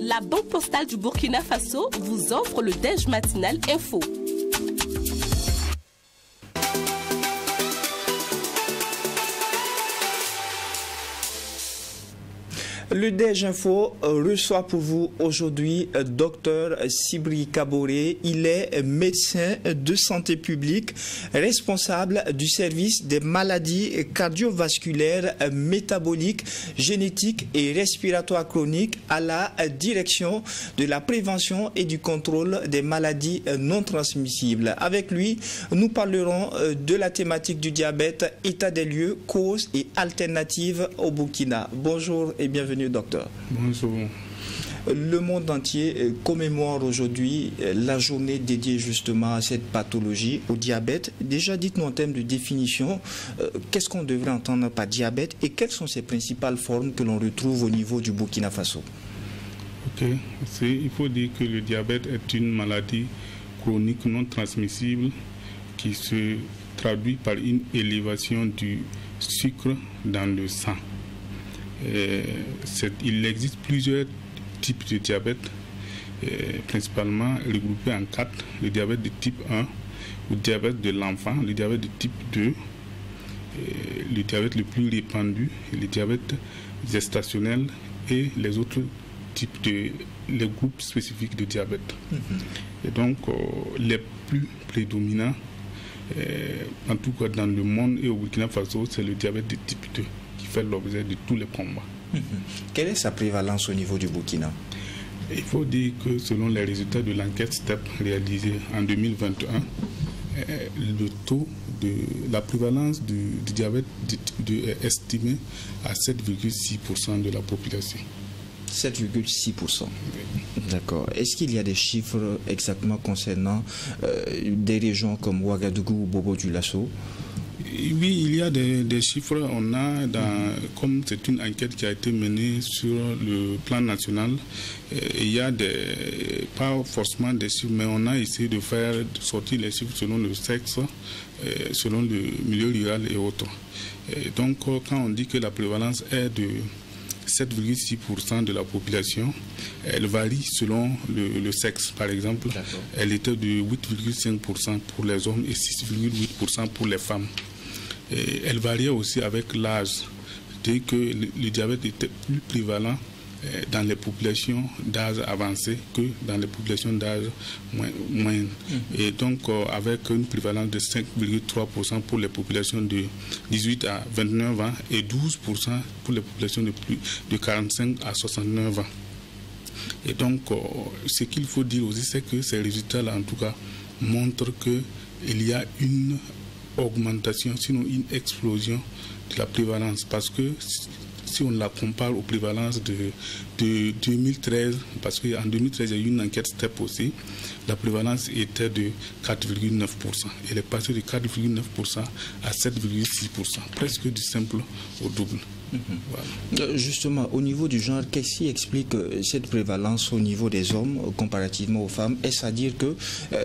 la Banque Postale du Burkina Faso vous offre le Déj Matinal Info. Le Déj Info reçoit pour vous aujourd'hui Dr Sibri Kaboré. Il est médecin de santé publique, responsable du service des maladies cardiovasculaires, métaboliques, génétiques et respiratoires chroniques à la direction de la prévention et du contrôle des maladies non transmissibles. Avec lui, nous parlerons de la thématique du diabète, état des lieux, causes et alternatives au Burkina. Bonjour et bienvenue. Docteur. Bonjour. Le monde entier commémore aujourd'hui la journée dédiée justement à cette pathologie, au diabète. Déjà, dites-nous en termes de définition, qu'est-ce qu'on devrait entendre par diabète et quelles sont ses principales formes que l'on retrouve au niveau du Burkina Faso? Ok, il faut dire que le diabète est une maladie chronique non transmissible qui se traduit par une élévation du sucre dans le sang. Il existe plusieurs types de diabète, principalement regroupés en 4. Le diabète de type 1, le diabète de l'enfant, le diabète de type 2, le diabète le plus répandu, le diabète gestationnel et les autres types les groupes spécifiques de diabète. Et donc, les plus prédominants, en tout cas dans le monde et au Burkina Faso, c'est le diabète de type 2. Fait l'objet de tous les combats. Quelle est sa prévalence au niveau du Burkina? Il faut dire que selon les résultats de l'enquête STEP réalisée en 2021, le taux de la prévalence du diabète de type 2 est estimé à 7,6% de la population. 7,6%. D'accord. Est-ce qu'il y a des chiffres exactement concernant des régions comme Ouagadougou ou Bobo-Dioulasso? Oui, il y a des chiffres. On a, comme c'est une enquête qui a été menée sur le plan national, il y a pas forcément des chiffres, mais on a essayé de faire sortir les chiffres selon le sexe, selon le milieu rural et autres. Et donc, quand on dit que la prévalence est de 7,6% de la population, elle varie selon le sexe. Par exemple, elle était de 8,5% pour les hommes et 6,8% pour les femmes. Et elle variait aussi avec l'âge, dès que le diabète était plus prévalent dans les populations d'âge avancé que dans les populations d'âge moyen. Et donc avec une prévalence de 5,3% pour les populations de 18 à 29 ans et 12% pour les populations de 45 à 69 ans. Et donc ce qu'il faut dire aussi, c'est que ces résultats-là en tout cas montrent qu'il y a une augmentation, sinon une explosion de la prévalence, parce que si on la compare aux prévalences de 2013, parce qu'en 2013 il y a eu une enquête STEP aussi, la prévalence était de 4,9%. Elle est passée de 4,9% à 7,6%, presque du simple au double. Voilà. Justement, au niveau du genre, qu'est-ce qui explique cette prévalence au niveau des hommes comparativement aux femmes? Est-ce à dire que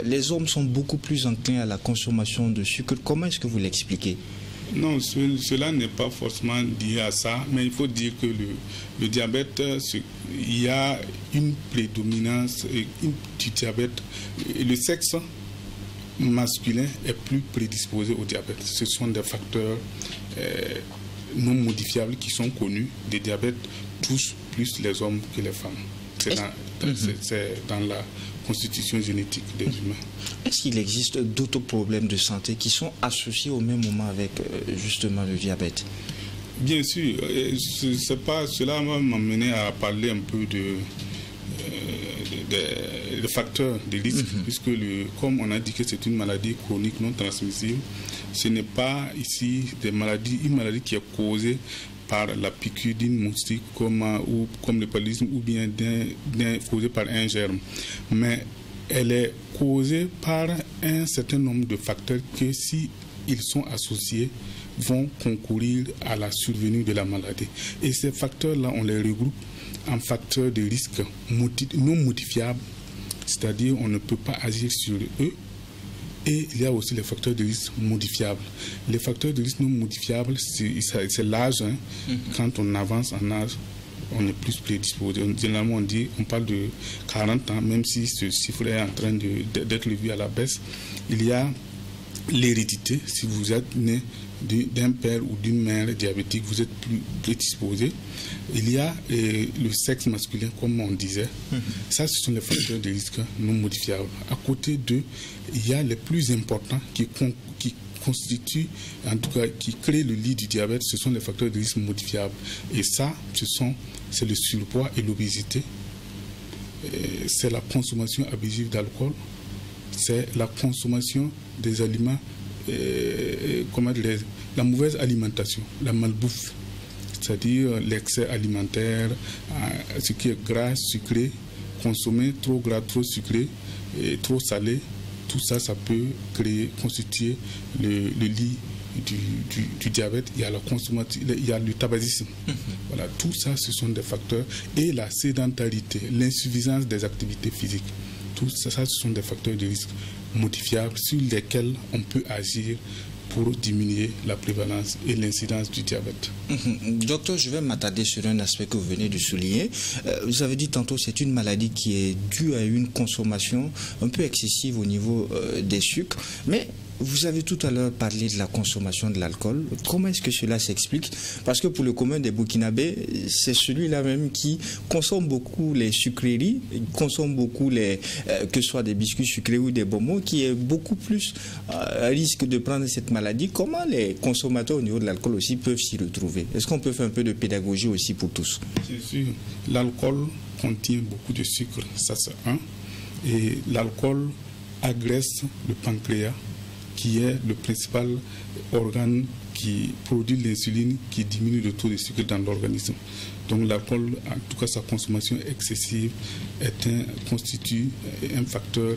les hommes sont beaucoup plus enclins à la consommation de sucre? Comment est-ce que vous l'expliquez? Non, cela n'est pas forcément lié à ça, mais il faut dire que le diabète, il y a une prédominance du diabète. Le sexe masculin est plus prédisposé au diabète. Ce sont des facteurs non modifiables qui sont connus. Les diabètes touchent plus les hommes que les femmes. C'est dans la constitution génétique des humains. Est-ce qu'il existe d'autres problèmes de santé qui sont associés au même moment avec justement le diabète? Bien sûr. Cela va m'amener à parler un peu des facteurs de risque, puisque comme on a dit que c'est une maladie chronique non transmissible, ce n'est pas ici une maladie qui est causée par la piqûre d'une moustique comme le paludisme ou bien causée par un germe. Mais elle est causée par un certain nombre de facteurs qui, si ils sont associés, vont concourir à la survenue de la maladie. Et ces facteurs-là, on les regroupe en facteurs de risque non modifiables, c'est-à-dire on ne peut pas agir sur eux. Et il y a aussi les facteurs de risque modifiables. Les facteurs de risque non modifiables, c'est l'âge. Quand on avance en âge, on est plus prédisposé. Généralement, on parle de 40 ans, même si ce chiffre est en train d'être revu à la baisse. Il y a l'hérédité. Si vous êtes né d'un père ou d'une mère diabétique, vous êtes plus prédisposé. Il y a le sexe masculin, comme on disait. Ça, ce sont les facteurs de risque non modifiables. À côté d'eux, il y a les plus importants qui constituent, en tout cas, qui créent le lit du diabète. Ce sont les facteurs de risque modifiables. Et ça, c'est le surpoids et l'obésité. C'est la consommation abusive d'alcool. C'est la consommation des aliments, la mauvaise alimentation, la malbouffe, c'est-à-dire l'excès alimentaire, ce qui est gras, sucré, consommer trop gras, trop sucré et trop salé. Tout ça, ça peut constituer le lit du diabète. Il y a la consommation, il y a le tabagisme. Voilà, tout ça, ce sont des facteurs. Et la sédentarité, l'insuffisance des activités physiques. Tout ça, ce sont des facteurs de risque modifiables sur lesquels on peut agir pour diminuer la prévalence et l'incidence du diabète. Docteur, je vais m'attarder sur un aspect que vous venez de souligner. Vous avez dit tantôt que c'est une maladie qui est due à une consommation un peu excessive au niveau des sucres. Mais vous avez tout à l'heure parlé de la consommation de l'alcool. Comment est-ce que cela s'explique? Parce que pour le commun des Burkinabés, c'est celui-là même qui consomme beaucoup les sucreries, consomme beaucoup que ce soit des biscuits sucrés ou des bonbons, qui est beaucoup plus à risque de prendre cette maladie. Comment les consommateurs au niveau de l'alcool aussi peuvent s'y retrouver? Est-ce qu'on peut faire un peu de pédagogie aussi pour tous? Bien sûr. L'alcool contient beaucoup de sucre, ça c'est un. Et l'alcool agresse le pancréas, qui est le principal organe qui produit l'insuline, qui diminue le taux de sucre dans l'organisme. Donc l'alcool, en tout cas sa consommation excessive, constitue un facteur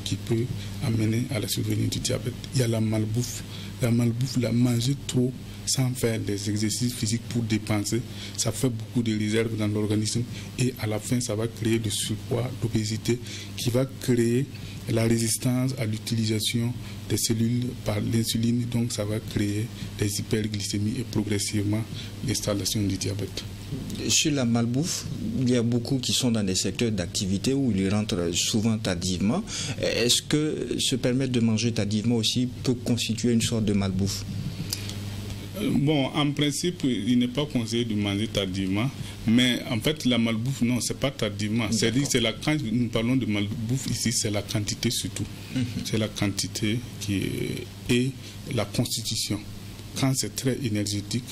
qui peut amener à la survenue du diabète. Il y a la malbouffe. La malbouffe, la manger trop sans faire des exercices physiques pour dépenser, ça fait beaucoup de réserves dans l'organisme et à la fin ça va créer du surpoids, l'obésité qui va créer la résistance à l'utilisation des cellules par l'insuline, donc ça va créer des hyperglycémies et progressivement l'installation du diabète. Sur la malbouffe, il y a beaucoup qui sont dans des secteurs d'activité où ils rentrent souvent tardivement. Est-ce que se permettre de manger tardivement aussi peut constituer une sorte de malbouffe? Bon, en principe, il n'est pas conseillé de manger tardivement, mais en fait, la malbouffe, non, c'est pas tardivement. C'est-à-dire, quand nous parlons de malbouffe ici, c'est la quantité surtout. C'est la quantité et la constitution. Quand c'est très énergétique,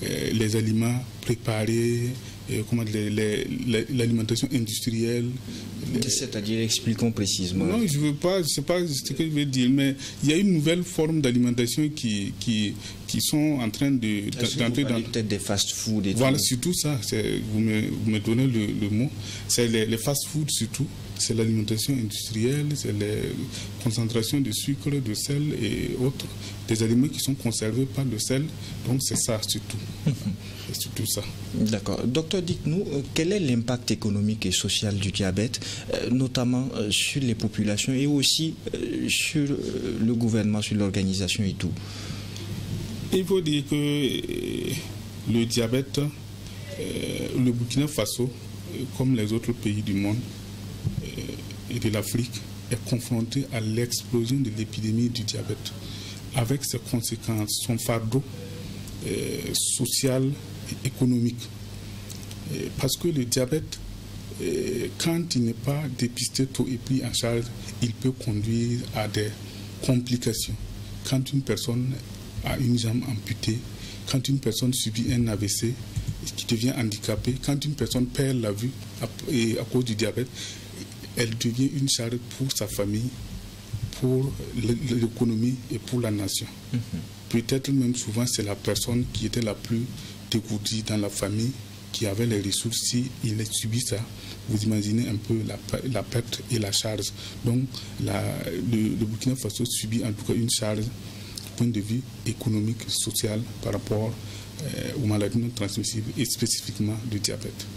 les aliments préparés, l'alimentation industrielle. C'est-à-dire, expliquons précisément. Non, je veux pas, je sais pas ce que je veux dire, mais il y a une nouvelle forme d'alimentation qui sont en train d'entrer dans... peut-être des fast-food. Voilà, surtout ça, vous me donnez le mot, c'est les fast-food surtout. C'est l'alimentation industrielle, c'est les concentrations de sucre, de sel et autres, des aliments qui sont conservés par le sel. Donc c'est ça surtout. C'est surtout ça. D'accord. Docteur, dites-nous, quel est l'impact économique et social du diabète, notamment sur les populations et aussi sur le gouvernement, sur l'organisation et tout? Il faut dire que le diabète, le Burkina Faso, comme les autres pays du monde, et de l'Afrique est confronté à l'explosion de l'épidémie du diabète avec ses conséquences, son fardeau social et économique. Parce que le diabète, quand il n'est pas dépisté tôt et pris en charge, il peut conduire à des complications. Quand une personne a une jambe amputée, quand une personne subit un AVC qui devient handicapée, quand une personne perd la vue à cause du diabète, elle devient une charge pour sa famille, pour l'économie et pour la nation. Peut-être même souvent c'est la personne qui était la plus dégourdie dans la famille, qui avait les ressources. Si il subit ça, vous imaginez un peu la perte et la charge. Donc le Burkina Faso subit en tout cas une charge point de vue économique, social, par rapport aux maladies non transmissibles et spécifiquement du diabète.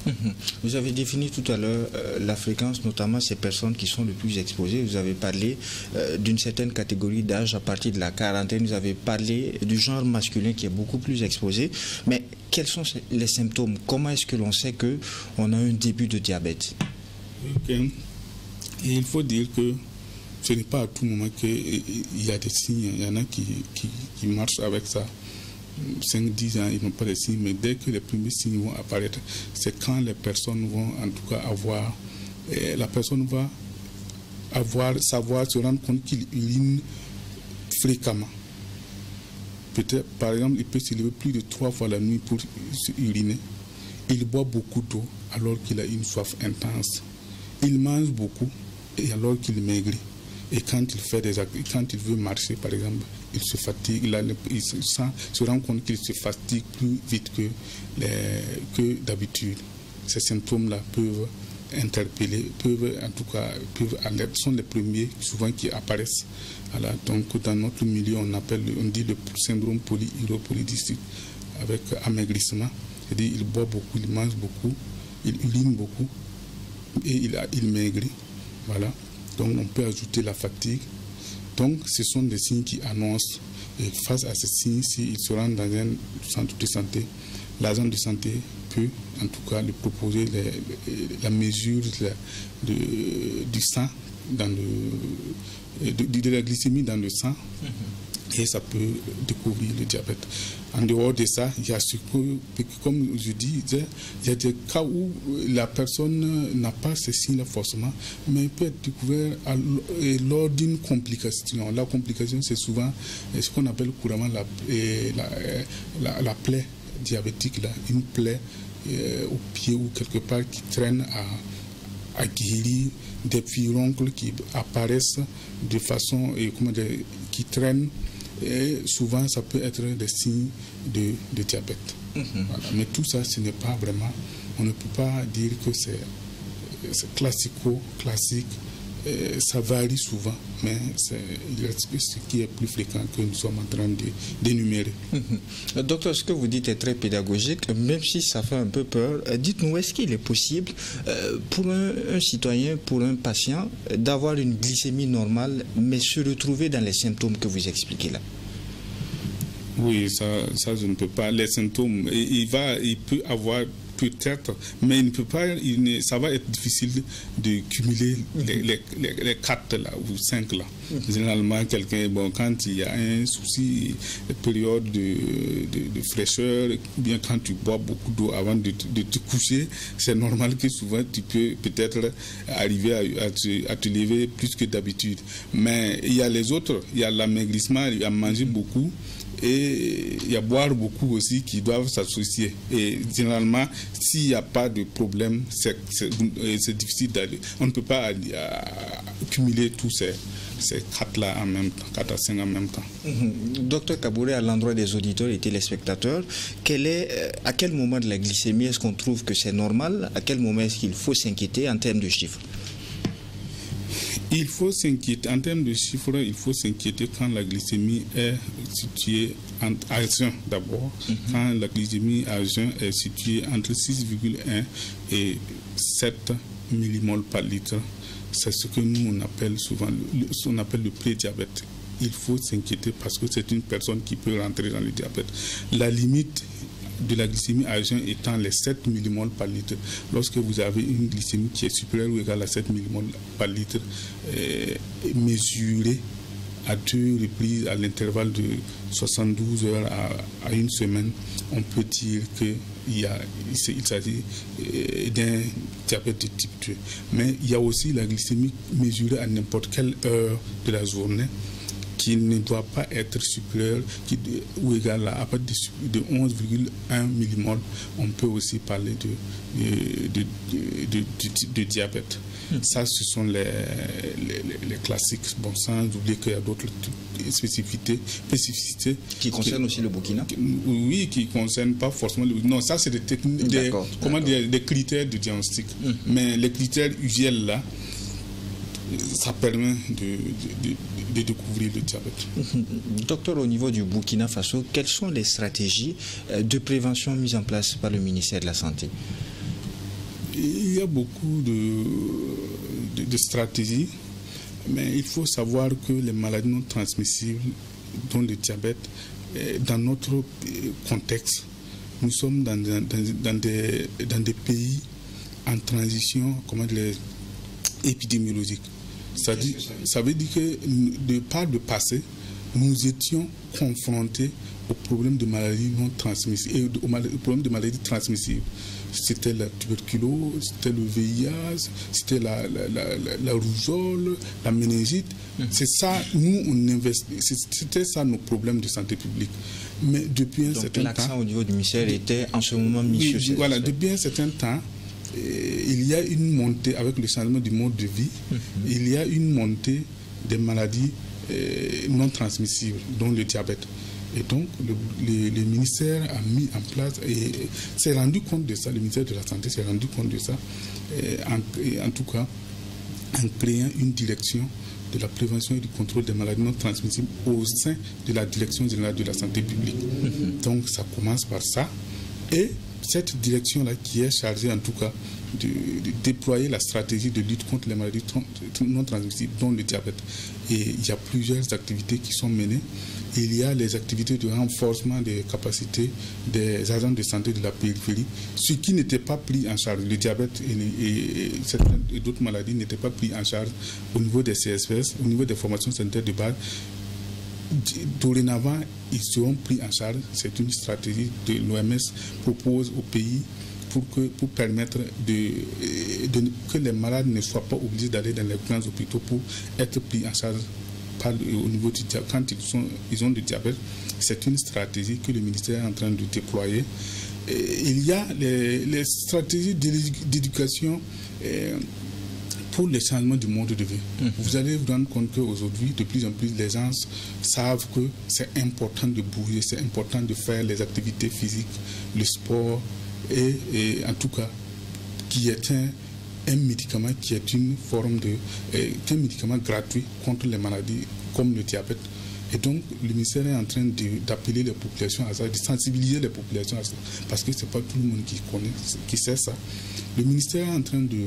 Vous avez défini tout à l'heure la fréquence, notamment ces personnes qui sont les plus exposées. Vous avez parlé d'une certaine catégorie d'âge à partir de la quarantaine. Vous avez parlé du genre masculin qui est beaucoup plus exposé. Mais quels sont les symptômes? Comment est-ce que l'on sait qu'on a un début de diabète? Et il faut dire que ce n'est pas à tout moment qu'il y a des signes. Il y en a qui marchent avec ça. 5-10 ans, ils n'ont pas de signes, mais dès que les premiers signes vont apparaître, c'est quand les personnes vont en tout cas avoir, la personne va se rendre compte qu'il urine fréquemment. Peut-être, par exemple, il peut se lever plus de 3 fois la nuit pour uriner. Il boit beaucoup d'eau alors qu'il a une soif intense. Il mange beaucoup et alors qu'il maigrit. Et quand il veut marcher, par exemple, il se fatigue, il se rend compte qu'il se fatigue plus vite que d'habitude. Ces symptômes-là peuvent interpeller, sont les premiers souvent qui apparaissent. Voilà, donc dans notre milieu, on dit le syndrome polyuropolydystique avec amaigrissement. C'est-à-dire il boit beaucoup, il mange beaucoup, il urine beaucoup et il maigrit. Voilà. Donc on peut ajouter la fatigue. Donc ce sont des signes qui annoncent. Et face à ces signes, s'il se rend dans un centre de santé, l'agent de santé peut en tout cas lui proposer la mesure du sang, de la glycémie dans le sang. Et ça peut découvrir le diabète. En dehors de ça, il y a comme je dis, il y a des cas où la personne n'a pas ces signes forcément, mais peut être découvert lors d'une complication. La complication, c'est souvent ce qu'on appelle couramment la plaie diabétique, là, une plaie au pied ou quelque part qui traîne à guérir, des furoncles qui apparaissent de façon, qui traînent. Et souvent, ça peut être des signes de diabète. Voilà. Mais tout ça, ce n'est pas vraiment... On ne peut pas dire que c'est classique. Ça varie souvent, mais il y a ce qui est plus fréquent que nous sommes en train d'énumérer. Docteur, ce que vous dites est très pédagogique, même si ça fait un peu peur. Dites-nous, est-ce qu'il est possible pour un citoyen, pour un patient, d'avoir une glycémie normale, mais se retrouver dans les symptômes que vous expliquez là? Oui, ça je ne peux pas. Les symptômes, il peut avoir peut-être, mais il ne peut pas, ça va être difficile de cumuler les 4 là, ou 5 là. Généralement, quand il y a un souci, une période de fraîcheur, ou bien quand tu bois beaucoup d'eau avant de te coucher, c'est normal que souvent tu peux peut-être arriver à te lever plus que d'habitude. Mais il y a les autres, il y a l'amaigrissement, il y a manger beaucoup, et il y a boire beaucoup aussi qui doivent s'associer. Et généralement, s'il n'y a pas de problème, c'est difficile d'aller. On ne peut pas cumuler tous ces 4-là en même temps, 4 à 5 en même temps. Docteur Kabouré, à l'endroit des auditeurs et téléspectateurs, à quel moment de la glycémie est-ce qu'on trouve que c'est normal? À quel moment est-ce qu'il faut s'inquiéter en termes de chiffres? Il faut s'inquiéter, en termes de chiffres, il faut s'inquiéter quand la glycémie est située à jeun d'abord. Quand la glycémie à jeun est située entre 6,1 et 7 millimoles par litre, c'est ce que nous on appelle souvent le prédiabète. Il faut s'inquiéter parce que c'est une personne qui peut rentrer dans le diabète. La limite de la glycémie à jeun étant les 7 millimoles par litre. Lorsque vous avez une glycémie qui est supérieure ou égale à 7 millimoles par litre, mesurée à 2 reprises à l'intervalle de 72 heures à une semaine, on peut dire qu'il s'agit d'un diabète de type 2. Mais il y a aussi la glycémie mesurée à n'importe quelle heure de la journée, qui ne doit pas être supérieur ou égal à partir de 11,1 millimoles. On peut aussi parler de diabète. Ça, ce sont les classiques. Bon, sans oublier qu'il y a d'autres spécificités. Qui concernent aussi le Burkina? Oui, qui ne concernent pas forcément le Burkina. Non, ça, c'est des critères de diagnostic. Mais les critères usuels, là, ça permet de découvrir le diabète. Docteur, au niveau du Burkina Faso, quelles sont les stratégies de prévention mises en place par le ministère de la Santé? Il y a beaucoup de stratégies, mais il faut savoir que les maladies non transmissibles, dont le diabète, dans notre contexte, nous sommes dans des pays en transition épidémiologique. Ça veut dire que de par le passé, nous étions confrontés aux problèmes de maladies non transmissibles et aux problèmes de maladies transmissibles. C'était la tuberculose, c'était le VIH, c'était la rougeole, la méningite. C'est ça, c'était ça nos problèmes de santé publique. Mais depuis un certain temps, l'accent au niveau du ministère était en ce moment mis sur voilà, depuis un certain temps, il y a une montée avec le changement du mode de vie. Il y a une montée des maladies non transmissibles, dont le diabète. Et donc, le ministère a mis en place et s'est rendu compte de ça, le ministère de la Santé s'est rendu compte de ça, en tout cas, en créant une direction de la prévention et du contrôle des maladies non transmissibles au sein de la direction générale de la santé publique. Donc, ça commence par ça. Et cette direction-là qui est chargée, en tout cas, de déployer la stratégie de lutte contre les maladies non transmissibles, dont le diabète. Et il y a plusieurs activités qui sont menées. Il y a les activités de renforcement des capacités des agents de santé de la périphérie, ce qui n'était pas pris en charge. Le diabète et d'autres maladies n'étaient pas pris en charge au niveau des CSPS, au niveau des formations sanitaires de base. Dorénavant, ils seront pris en charge. C'est une stratégie que l'OMS propose au pays pour permettre que les malades ne soient pas obligés d'aller dans les grands hôpitaux pour être pris en charge au niveau du diabète. Quand ils ont du diabète, c'est une stratégie que le ministère est en train de déployer. Il y a les stratégies d'éducation pour le changement du mode de vie. Vous allez vous rendre compte qu'aujourd'hui, de plus en plus, les gens savent que c'est important de bouger, c'est important de faire les activités physiques, le sport, et en tout cas, qui est un médicament qui est une forme un médicament gratuit contre les maladies comme le diabète. Et donc, le ministère est en train d'appeler les populations à ça, de sensibiliser les populations à ça, parce que ce n'est pas tout le monde qui sait ça. Le ministère est en train de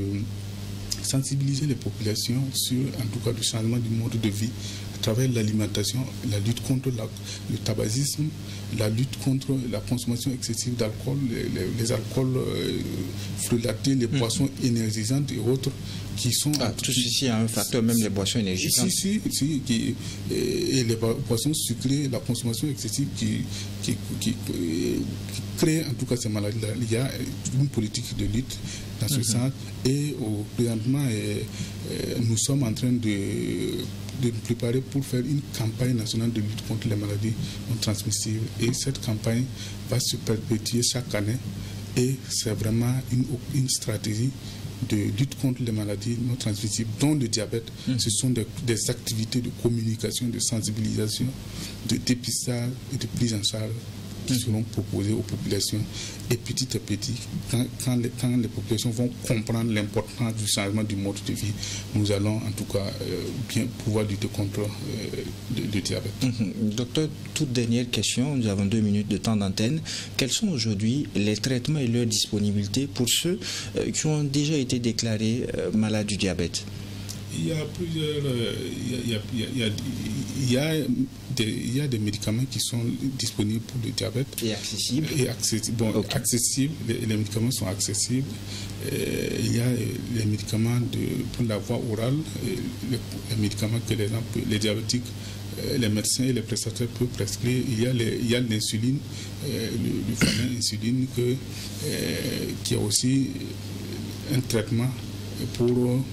sensibiliser les populations sur, en tout cas, le changement du mode de vie à travers l'alimentation, la lutte contre le tabagisme, la lutte contre la consommation excessive d'alcool, les alcools frelatés, les boissons énergisantes et autres qui sont... tout ceci a un facteur, même les boissons énergisantes. Et les boissons sucrées, la consommation excessive qui crée en tout cas ces maladies-là. Il y a une politique de lutte dans ce sens et présentement nous sommes en train de nous préparer pour faire une campagne nationale de lutte contre les maladies non transmissibles. Et cette campagne va se perpétuer chaque année et c'est vraiment une stratégie de lutte contre les maladies non transmissibles, dont le diabète. Ce sont des activités de communication, de sensibilisation, de dépistage et de prise en charge qui seront proposées aux populations. Et petit à petit, quand les populations vont comprendre l'importance du changement du mode de vie, nous allons en tout cas bien pouvoir lutter contre le diabète. Docteur, toute dernière question, nous avons 2 minutes de temps d'antenne. Quels sont aujourd'hui les traitements et leur disponibilité pour ceux qui ont déjà été déclarés malades du diabète? Il y a plusieurs... Il y a des médicaments qui sont disponibles pour le diabète. Et accessibles. Accessibles. Les médicaments sont accessibles. Il y a les médicaments pour la voie orale, les médicaments que les diabétiques, les médecins et les prestataires peuvent prescrire. Il y a l'insuline, le fameux insuline qui a aussi un traitement pour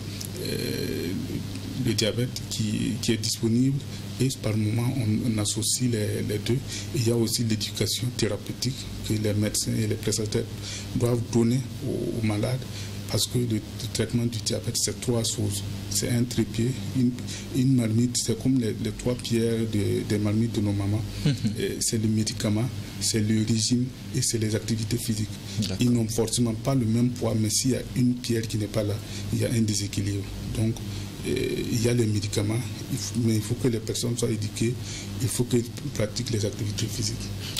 le diabète qui est disponible, et par moment on associe les deux. Il y a aussi l'éducation thérapeutique que les médecins et les prestataires doivent donner aux malades, parce que le traitement du diabète, c'est 3 choses. C'est un trépied, une marmite, c'est comme les 3 pierres des marmites de nos mamans. C'est le médicament, c'est le régime et c'est les activités physiques. Ils n'ont forcément pas le même poids, mais s'il y a une pierre qui n'est pas là, il y a un déséquilibre. Donc, il y a les médicaments, mais il faut que les personnes soient éduquées, il faut qu'elles pratiquent les activités physiques.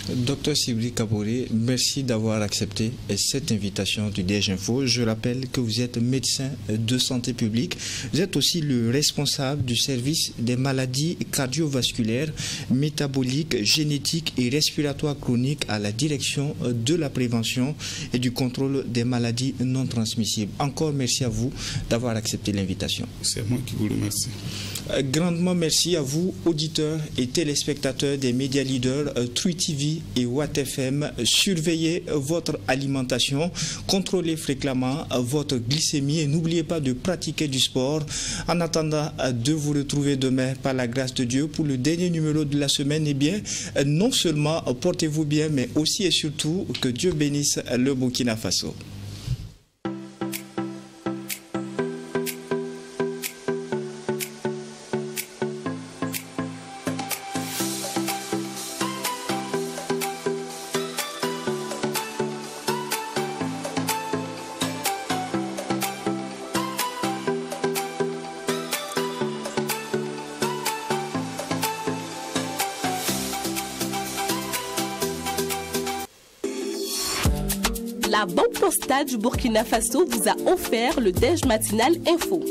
Docteur Sibri Kaboré, merci d'avoir accepté cette invitation du DG Info. Je rappelle que vous êtes médecin de santé publique. Vous êtes aussi le responsable du service des maladies cardiovasculaires, métaboliques, génétiques et respiratoires chroniques à la direction de la prévention et du contrôle des maladies non transmissibles. Encore merci à vous d'avoir accepté l'invitation. C'est moi qui vous remercie. Grandement merci à vous, auditeurs et téléspectateurs des médias leaders True TV et Watt FM. Surveillez votre alimentation, contrôlez fréquemment votre glycémie et n'oubliez pas de pratiquer du sport. En attendant de vous retrouver demain par la grâce de Dieu pour le dernier numéro de la semaine, eh bien, non seulement portez-vous bien, mais aussi et surtout que Dieu bénisse le Burkina Faso. La Banque Postale du Burkina Faso vous a offert le Déj Matinal Info.